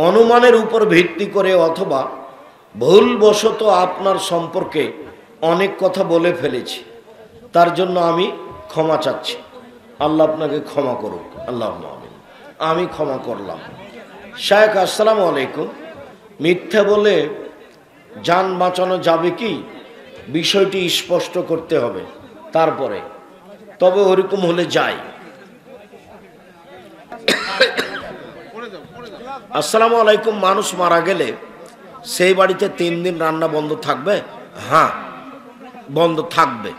অনুমানের উপর ভিত্তি করে অথবা ভুলবশত আপনার সম্পর্কে অনেক কথা বলে ফেলেছি, তার জন্য আমি ক্ষমা চাচ্ছি। আল্লাহ আপনাকে ক্ষমা করুক। আল্লাহ আমিন। আমি ক্ষমা করলাম। শায়েখ আসসালামু আলাইকুম, মিথ্যা বলে জান বাঁচানো যাবে কি? বিষয়টি স্পষ্ট করতে হবে, তারপরে তবে ওরকম হলে যাই। আসসালামু আলাইকুম, মানুষ মারা গেলে সেই বাড়িতে 3 দিন রান্না বন্ধ থাকবে? হ্যাঁ, বন্ধ থাকবে।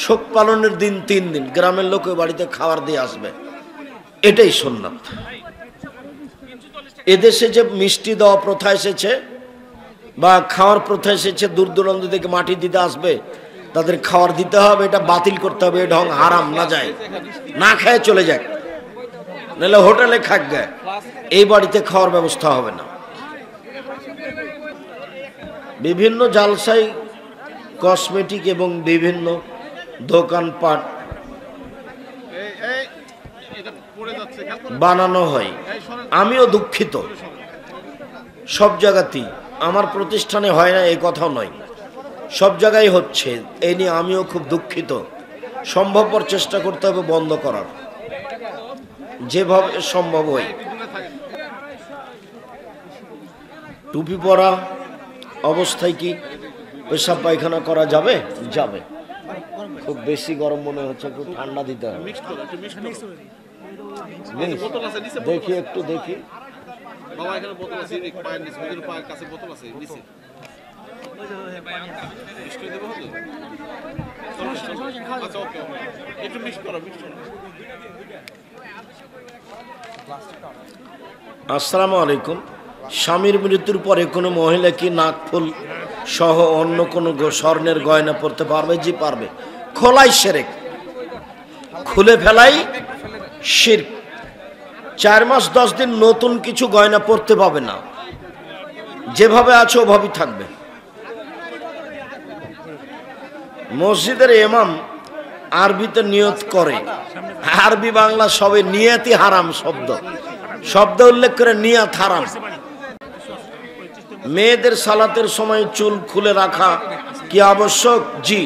শোক পালনের দিন 3 দিন গ্রামের লোক ওই বাড়িতে খাবার দিয়ে আসবে, এটাই সুন্নাত। এদেশে যে মিষ্টি দেওয়া প্রথা এসেছে বা খাওয়ার প্রথা এসেছে, দূর দূরান্ত থেকে মাটি দিতে আসবে, তাদের খাওয়ার দিতে হবে, এটা বাতিল করতে হবে। ঢং হারাম, না যায়, না খেয়ে চলে যাক, নাহলে হোটেলে খাক গে, এই বাড়িতে খাওয়ার ব্যবস্থা হবে না। বিভিন্ন জালসাই কসমেটিক এবং বিভিন্ন দোকানপাট বানানো হয়। আমিও দুঃখিত, সব জায়গাতেই, আমার প্রতিষ্ঠানে হয় না এই কথাও নয়, সব জায়গায় হচ্ছে, এই নিয়ে আমিও খুব দুঃখিত। সম্ভবপর চেষ্টা করতে হবে বন্ধ করার, যেভাবে সম্ভব হয়। টুপি পরা অবস্থায় কি পেশাব পায়খানা করা যাবে? যাবে। খুব বেশি গরম মনে হচ্ছে, একটু ঠান্ডা দিতে হবে। দেখি একটু দেখি। আসসালামু আলাইকুম, স্বামীর মৃত্যুর পরে কোনো মহিলা কি নাকফুল সহ অন্য কোনো স্বর্ণের গয়না পরতে পারবে? জি পারবে। খোলাই শিরক, খুলে ফেলাই শিরক। 4 মাস 10 দিন নতুন কিছু গয়না পরতে পাবে না, যেভাবে আছে ওভাবেই থাকবে। মসজিদের ইমাম আরবিতে নিয়ত করে, আরবি বাংলা সবে নিয়তই হারাম শব্দ উল্লেখ করে নিয়ত হারাম। মেয়েদের সালাতের সময় চুল খুলে রাখা কি আবশ্যক? জি,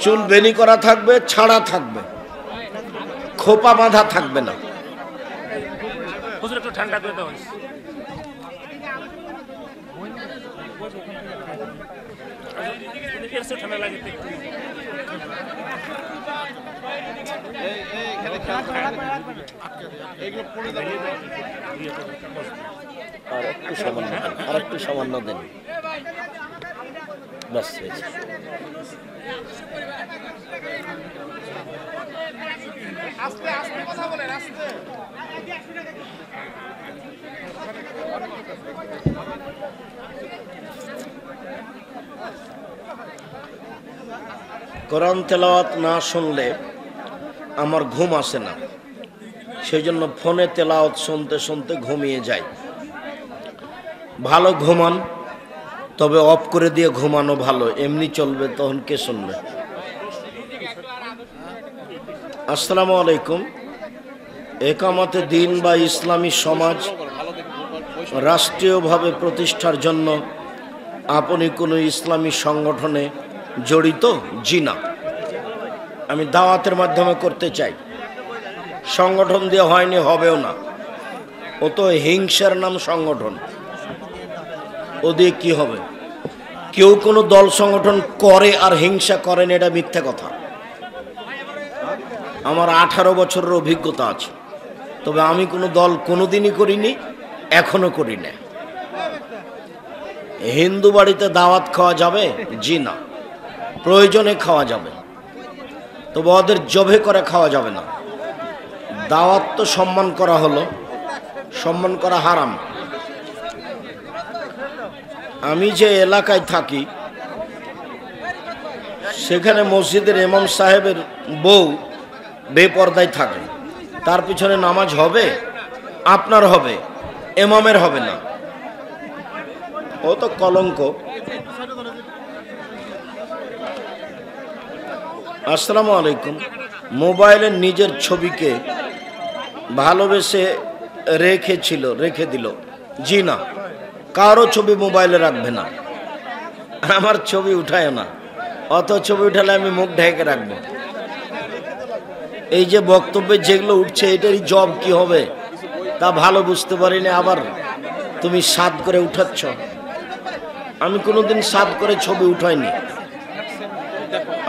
চুল বেনি করা থাকবে, ছাড়া থাকবে, খোপা বাঁধা থাকবে না। ঠান্ডা করে দেওয়া হয়েছে। আর একটু সামান্য দেন, বাস হয়েছে। কোরআন তেলাওয়াত না শুনলে আমার ঘুম আসে না, সেই জন্য ফোনে তেলাওয়াত শুনতে শুনতে ঘুমিয়ে যাই। ভালো ঘুমান, তবে অফ করে দিয়ে ঘুমানো ভালো, এমনি চলবে তখন কে শুনবে? আসসালামু আলাইকুম, একামতে দিন বা ইসলামী সমাজ রাষ্ট্রীয়ভাবে প্রতিষ্ঠার জন্য আপনি কোনো ইসলামী সংগঠনে জড়িত? জি না, আমি দাওয়াতের মাধ্যমে করতে চাই, সংগঠন দিয়ে হয়নি, হবেও না। ও তো হিংসার নাম সংগঠন, ও দিয়ে কি হবে? কেউ কোনো দল সংগঠন করে আর হিংসা করেন, এটা মিথ্যা কথা। আমার 18 বছরের অভিজ্ঞতা আছে, তবে আমি কোনো দল কোনোদিনই করিনি, এখনো করি না। হিন্দু বাড়িতে দাওয়াত খাওয়া যাবে? জি না, প্রয়োজনে খাওয়া যাবে, তবে ওদের জবে করে খাওয়া যাবে না। দাওয়াত তো সম্মান করা হলো, সম্মান করা হারাম। আমি যে এলাকায় থাকি সেখানে মসজিদের ইমাম সাহেবের বউ বেপরদায় থাকে, তার পিছনে নামাজ হবে? আপনার হবে, ইমামের হবে না, ও তো কলঙ্ক। আসসালামু আলাইকুম, মোবাইলের নিজের ছবিকে ভালোবেসে রেখেছিল, রেখে দিল। জি না, কারো ছবি মোবাইলে রাখবে না, আমার ছবি উঠায় না। অত ছবি উঠালে আমি মুখ ঢেকে রাখবো। এই যে বক্তব্যে যেগুলো উঠছে এটারই জব কি হবে তা ভালো বুঝতে পারিনি। আবার তুমি সাদ করে উঠাচ্ছ। আমি কোনোদিন সাদ করে ছবি উঠাইনি।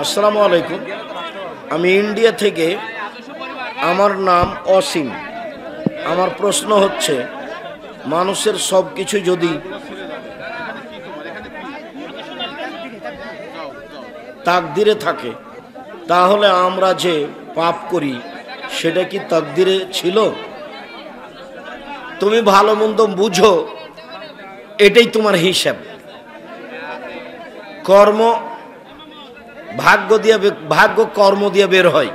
আসসালামু আলাইকুম, আমি ইন্ডিয়া থেকে, আমার নাম অসীম। আমার প্রশ্ন হচ্ছে, মানুষের সব কিছু যদি তাকদিরে থাকে, তাহলে আমরা যে পাপ করি সেটা কি তাকদিরে ছিল? তুমি ভালো মন্দ বুঝো, এটাই তোমার হিসাব। কর্ম ভাগ্য কর্ম দিয়ে বের হয়।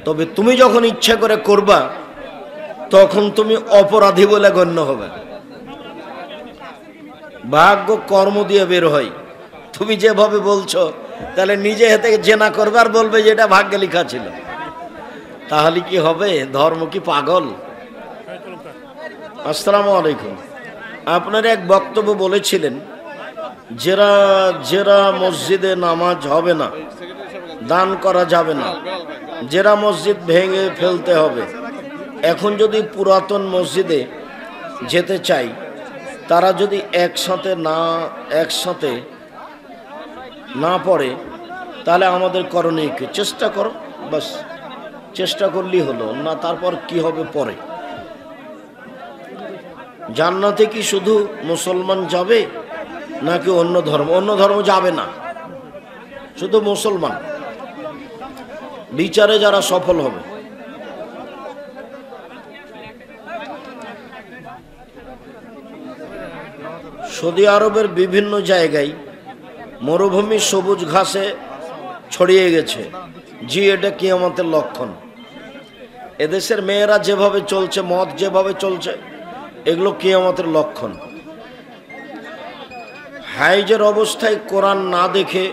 তবে তুমি যখন ইচ্ছা করে করবা তখন তুমি অপরাধী বলে গণ্য হবে। ভাগ্য কর্ম দিয়ে বের হয়। তুমি যেভাবে বলছো, তাহলে নিজে হাতে জেনা করবে আর বলবে যে এটা ভাগ্যে লেখা ছিল, তাহলে কি হবে? ধর্ম কি পাগল? আসসালামু আলাইকুম। আপনার এক বক্তব্য বলেছিলেন, জেরা মসজিদে নামাজ হবে না, দান করা যাবে না, জেরা মসজিদ ভেঙে ফেলতে হবে। এখন যদি পুরাতন মসজিদে যেতে চাই, তারা যদি একসাথে না পড়ে, তাহলে আমাদের করণীয় কি? চেষ্টা করো, বাস চেষ্টা করলেই হলো না। তারপর কি হবে পরে? জান্নাতে কি শুধু মুসলমান যাবে নাকি অন্য ধর্ম? অন্য ধর্ম যাবে না, শুধু মুসলমান। বিচারে যারা সফল হবে। সৌদি আরবের বিভিন্ন জায়গায় মরুভূমি সবুজ ঘাসে ছড়িয়ে গেছে। জি, এটা কিয়ামতের লক্ষণ। এদেশের মেয়েরা যেভাবে চলছে, মদ যেভাবে চলছে, এগুলো কিয়ামতের লক্ষণ। হাইজের অবস্থায় কোরআন না দেখে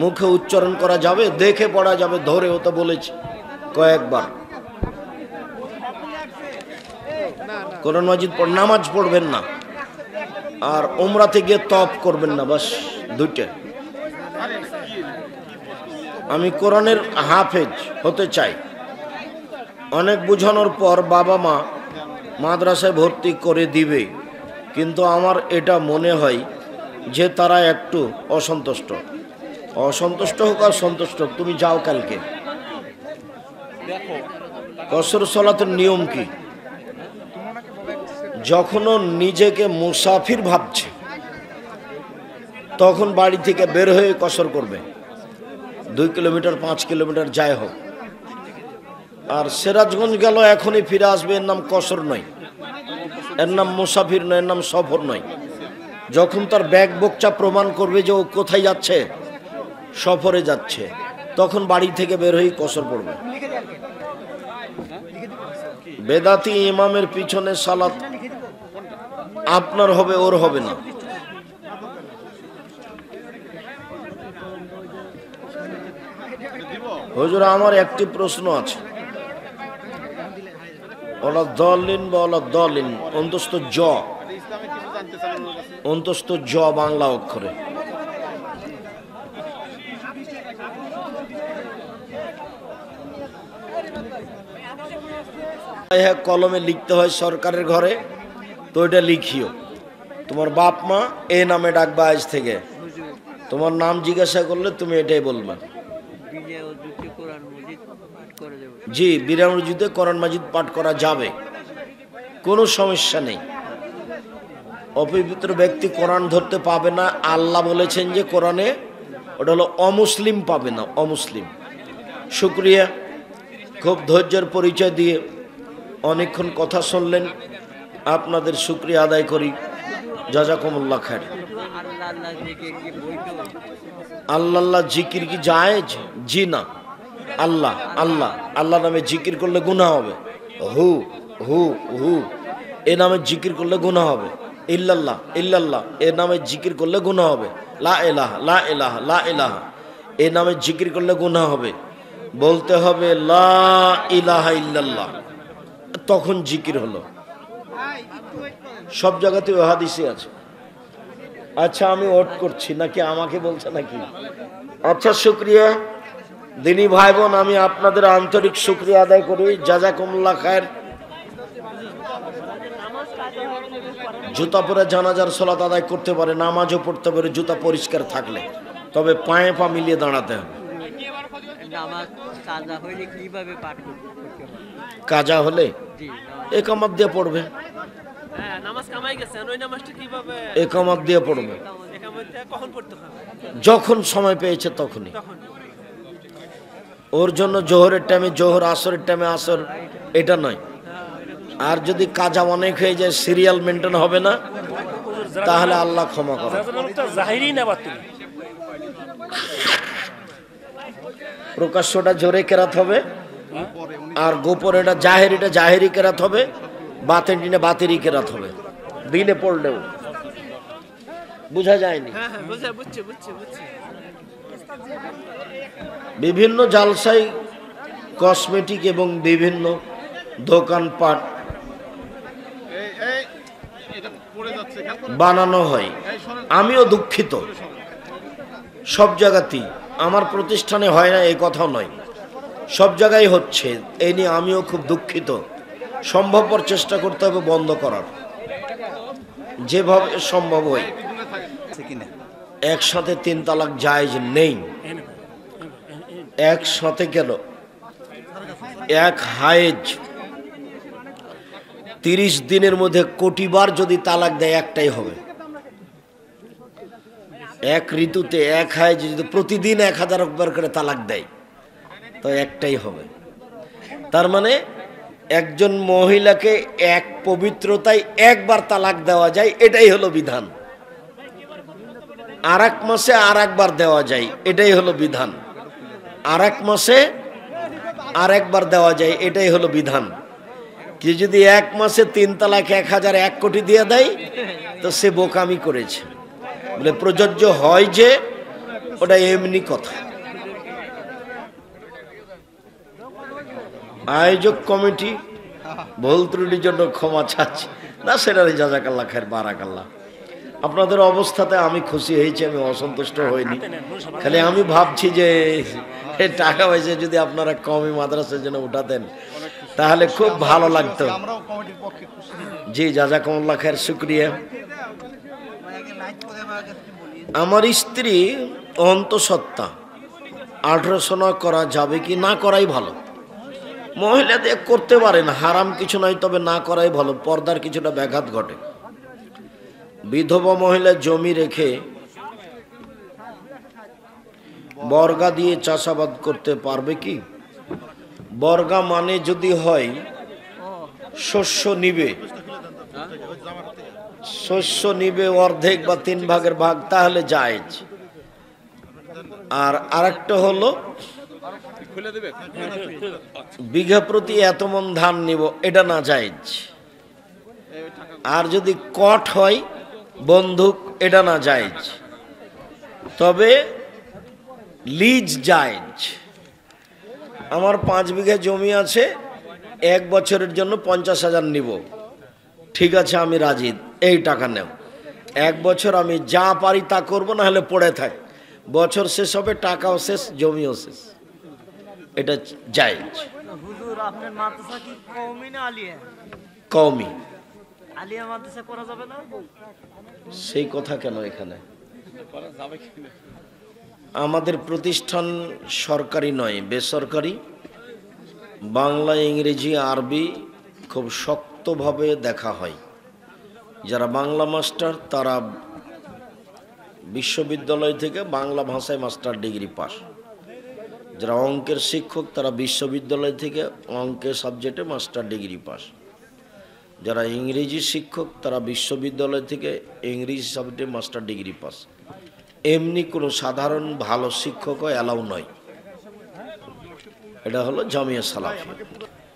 মুখে উচ্চারণ করা যাবে? দেখে পড়া যাবে, ধরে হতে বলেছি কয়েকবার। কোরআন মাজিদ নামাজ পড়বেন না, আর উমরাতে গিয়ে তপ করবেন না, বাস দুইটা। আমি কোরআনের হাফেজ হতে চাই। অনেক বোঝানোর পর বাবা মা মাদ্রাসায় ভর্তি করে দিবে, কিন্তু আমার এটা মনে হয় যে তারা একটু অসন্তুষ্ট। হোক আর সন্তুষ্ট হোক, তুমি যাও কালকে। কসর সালাতের নিয়ম কি? যখনও নিজেকে মুসাফির ভাবছে তখন বাড়ি থেকে বের হয়ে কসর করবে, 2 কিলোমিটার 5 কিলোমিটার যাই হোক। আর সিরাজগঞ্জ গেল, এখনই ফিরে আসবে, এর নাম কসর নয়, এর নাম মুসাফির নয়, এর নাম সফর নয়। যখন তার ব্যাগ বোকচা প্রমাণ করবে যে ও কোথায় যাচ্ছে, সফরে যাচ্ছে, তখন বাড়ি থেকে বের হয়ে কসর পড়বে। বেদাতি ইমামের পিছনে সালাত আপনার হবে, ওর হবে না। হুজুর, আমার একটি প্রশ্ন আছে। ওলা দলিন বা ওলা দলিন, অন্তস্থ জ বাংলা অক্ষরে। কলমে লিখতে হয় সরকারের ঘরে, তো এটা লিখিও। তোমার বাপ মা এ নামে ডাকবা আজ থেকে। তোমার নাম জিজ্ঞাসা করলে তুমি এটাই বলবা। জি, বিরাম রুজুতে কোরআন মাজিদ পাঠ করা যাবে, কোনো সমস্যা নেই। অপবিত্র ব্যক্তি কোরআন ধরতে পাবে না। আল্লাহ বলেছেন যে কোরআনে, ওটা হলো অমুসলিম পাবে না, অমুসলিম। শুকরিয়া, খুব ধৈর্যের পরিচয় দিয়ে অনেকক্ষণ কথা শুনলেন, আপনাদের শুকরিয়া আদায় করি। জাযাকুমুল্লাহ খায়র। আল্লাহ জিকির কি জায়েজ? জি না। আল্লাহ আল্লাহ আল্লাহ নামে জিকির করলে গুনাহ হবে। হু হু হু এ নামে জিকির করলে গুনাহ হবে। ইল্লাল্লাহ ইল্লাল্লাহ এ নামে জিকির করলে গুনাহ হবে। লা ইলাহা লা ইলাহা লা ইলাহা এ নামে জিকির করলে গুনাহ হবে। বলতে হবে লা ইলাহা ইল্লাল্লাহ। তখন জিকির হলো। সব জায়গাতে ওই হাদিসই আছে। আচ্ছা আমি ওট করছি নাকি আমাকে বলছে নাকি? আচ্ছা শুকরিয়া দিনী ভাই বোন, আমি আপনাদের আন্তরিক শুকরিয়া আদায় করি। জাযাকুমুল্লাহ খায়ের। জুতা পরে জানাজার সালাত আদায় করতে পারে, নামাজও পড়তে পারে জুতা পরিষ্কার থাকলে, তবে পায়ে পা মিলিয়ে দাঁড়াতে হবে। কাজা হলে একামত দিয়ে পড়বে, একামত দিয়ে পড়বে, যখন সময় পেয়েছে তখনই। ওর জন্য জোহরের টাইমে জোহর, আসরের টাইমে আসর, এটা নয়। আর যদি কাজা অনেক হয়ে যায়, সিরিয়াল মেনটেন হবে না, তাহলে আল্লাহ ক্ষমা করে। প্রকাশ্যটা জোরে কেরাত হবে, আর গোপন এটা জাহেরি কেরাত হবে, বাতেরিটা বাতেরি কেরাত হবে। দিনে পড়লেও বুঝা যায়নি। বিভিন্ন জালসাই কসমেটিক এবং বিভিন্ন দোকানপাট বানানো হয়। আমিও দুঃখিত, সব জায়গাতেই, আমার প্রতিষ্ঠানে হয় না এই কথাও নয়, সব জায়গায় হচ্ছে। এই নিয়ে আমিও খুব দুঃখিত। সম্ভবপর চেষ্টা করতে হবে বন্ধ করার, যেভাবে সম্ভব হয়। একসাথে 3 তালাক জায়েজ নেই। একসাথে কেন? এক হায়েজ 30 দিনের মধ্যে কোটিবার যদি তালাক দেয় একটাই হবে। এক ঋতুতে এক হায়েজ যদি প্রতিদিন 1000 বার করে তালাক দেয় তো একটাই হবে। তার মানে একজন মহিলাকে এক পবিত্রতায় একবার তালাক দেওয়া যায়, এটাই হলো বিধান। আর এক মাসে আর একবার দেওয়া যায়, এটাই হলো বিধান। আর এক মাসে আর একবার দেওয়া যায়, এটাই হলো বিধান। কি যদি এক মাসে 3 তালাক 1000 1 কোটি দিয়ে দেয় তো সে বোকামি করেছে বলে প্রযোজ্য হয়, যে ওটা এমনি কথা। আয়োজক কমিটি ভুল ত্রুটির জন্য ক্ষমা চাচ্ছি না, সেটা জাযাকাল্লাহ খায়ের, বারাকাল্লাহ। আপনাদের অবস্থাতে আমি খুশি হয়েছি, আমি অসন্তুষ্ট হইনি। খালি আমি ভাবছি যে টাকা পয়সা যদি আপনারা কমই মাদ্রাসার জন্য উঠাতেন তাহলে খুব ভালো লাগতো। জি জাযাকুমুল্লাহ খায়ের, শুকরিয়া। আমার স্ত্রী অন্তঃসত্ত্বা, 18 করা যাবে কি? না করাই ভালো। মহিলাদের করতে পারেন, হারাম কিছু নয়, তবে না করাই ভালো, পর্দার কিছুটা ব্যাঘাত ঘটে। বিধবা মহিলা জমি রেখে বর্গা দিয়ে চাষাবাদ করতে পারবে কি? বর্গা মানে যদি হয় শস্য নিবে, শস্য নিবে অর্ধেক বা 3 ভাগের ভাগ, তাহলে জায়েজ। আর আরেকটা হলো বিঘা প্রতি এত মন ধান নিব, এটা না জায়েজ। আর যদি কট হয় বন্দুক, এটা না জায়েজ। তবে লিজ জায়েজ। আমার 5 বিঘা জমি আছে, 1 বছরের জন্য 50,000 নিব, ঠিক আছে আমি রাজি, এই টাকা নেও। 1 বছর আমি যা পারি তা করবো, না হলে পড়ে থাক। বছর শেষ হবে, টাকাও শেষ, জমিও শেষ, এটা জায়েজ। হুজুর আপনার মাদ্রাসা কি কওমি না আলিয়া? কওমি। আলিয়া মাদ্রাসা করা যাবে না? সেই কথা কেন এখানে? আমাদের প্রতিষ্ঠান সরকারি নয়, বেসরকারি। বাংলা, ইংরেজি, আরবি খুব শক্তভাবে দেখা হয়। যারা বাংলা মাস্টার তারা বিশ্ববিদ্যালয় থেকে বাংলা ভাষায় মাস্টার ডিগ্রি পাস। যারা অঙ্কের শিক্ষক তারা বিশ্ববিদ্যালয় থেকে অঙ্কের সাবজেক্টে মাস্টার ডিগ্রি পাস। যারা ইংরেজি শিক্ষক তারা বিশ্ববিদ্যালয় থেকে ইংরেজি সাবজেক্টে মাস্টার ডিগ্রি পাস। এমনি কোনো সাধারণ ভালো শিক্ষকও অ্যালাউ নয়। এটা হলো জামিয়া সালাফিয়া।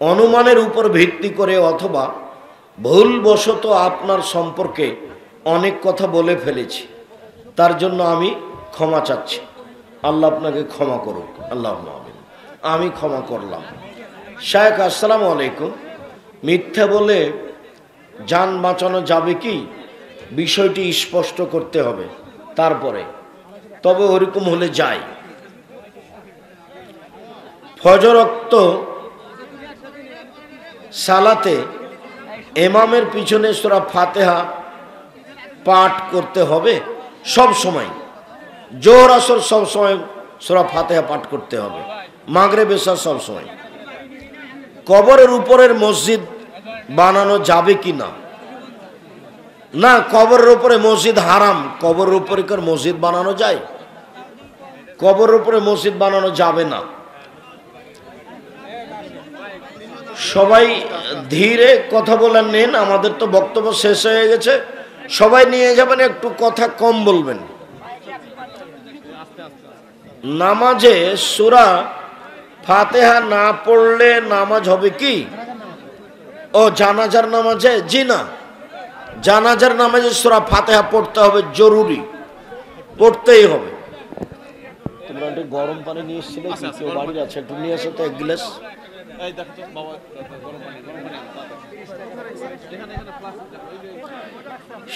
অনুমানের উপর ভিত্তি করে অথবা ভুলবশত আপনার সম্পর্কে অনেক কথা বলে ফেলেছি, তার জন্য আমি ক্ষমা চাচ্ছি। আল্লাহ আপনাকে ক্ষমা করুক। আল্লাহ আমিন। আমি ক্ষমা করলাম। শায়েখ আসসালামু আলাইকুম, মিথ্যা বলে জান বাঁচানো যাবে কি, বিষয়টি স্পষ্ট করতে হবে, তারপরে তবে ওরকম হলে যায়। ফজর ওয়াক্ত সালাতে ইমামের পিছনে সূরা ফাতিহা পাঠ করতে হবে সব সময়, জোহর আসর সব সময় সূরা ফাতিহা পাঠ করতে হবে, মাগরিব এশা সব সময়। কবরের উপরের মসজিদ বানানো যাবে কি না? না, কবরের উপরে মসজিদ হারাম। কবরের উপরে কার মসজিদ বানানো যায়? কবরের উপরে মসজিদ বানানো যাবে না। সবাই ধীরে কথা বলেন নেন, আমাদের তো বক্তব্য শেষ হয়ে গেছে। সবাই নিয়ে যাবেন, একটু কথা কম বলবেন। নামাজে সূরা ফাতিহা না পড়লে নামাজ হবে কি? ও জানাজার নামাজে? জি না, জানাজার নামাজে সূরা ফাতিহা পড়তে হবে, জরুরি, পড়তেই হবে। তোমরা একটু গরম পানি নিয়ে এসেছিলে, কেউ বাড়ির আছে? একটু নিয়ে আসো তো এক গ্লাস।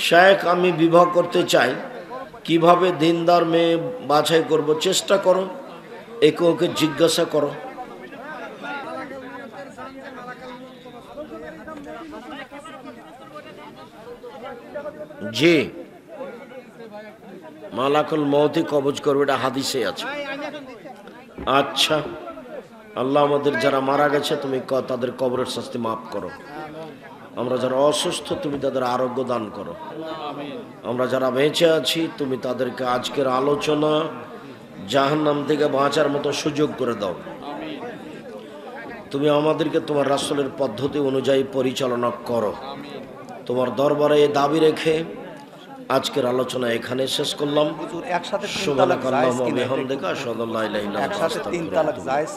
শেখ, আমি বিবাহ করতে চাই, কিভাবে দিনদার মেয়ে বাছাই করব? চেষ্টা করো, একে ওকে জিজ্ঞাসা করো। জি, মালাকুল মউতি কবজ করবে, এটা হাদিসে আছে। আচ্ছা, আল্লাহ আমাদের যারা মারা গেছে তুমি তাদের কবরের শাস্তি মাফ করো। আমরা যারা অসুস্থ তুমি তাদের আরোগ্য দান করো। আমরা যারা বেঁচে আছি তুমি তাদেরকে আজকের আলোচনা জাহান্নাম থেকে বাঁচার মতো সুযোগ করে দাও। তুমি আমাদেরকে তোমার রাসূলের পদ্ধতি অনুযায়ী পরিচালনা করো। তোমার দরবারে দাবি রেখে আজকের আলোচনা এখানে শেষ করলাম। একসাথে সুবহানাকাল্লাহুম্মা ওয়া বিহামদিকা আশহাদু আল্লা ইলাহা ইল্লা আনতা একসাথে 3 তালাক জায়েজ।